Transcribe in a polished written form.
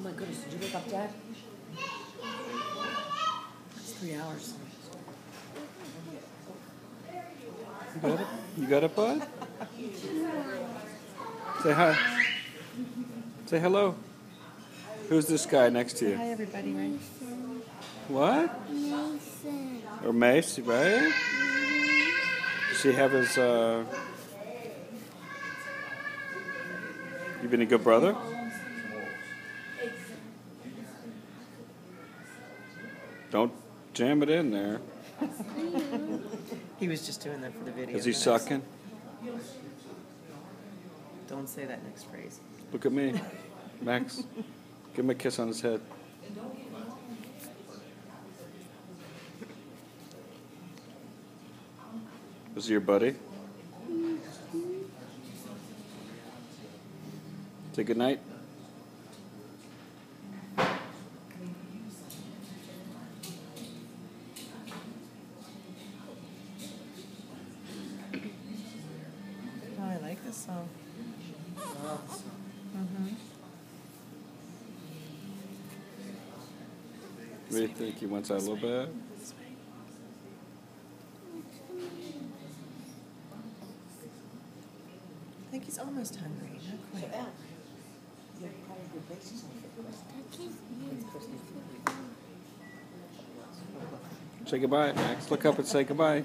my goodness, did you wake up, Dad? It's 3 hours. You got it? You got it, bud? Say hi. Say hello. Who's this guy next to you? Hi, everybody, right? What? Mason. Or Mace, right? Does he have his, You been a good brother? Don't jam it in there. He was just doing that for the video. Is he sucking? Don't say that next phrase. Look at me. Max, give him a kiss on his head. Was he your buddy? Say good night. Oh, I like this song. What do you think? He wants out a little bit? I think he's almost hungry. Not quite. Say goodbye, Max. Look up and say goodbye.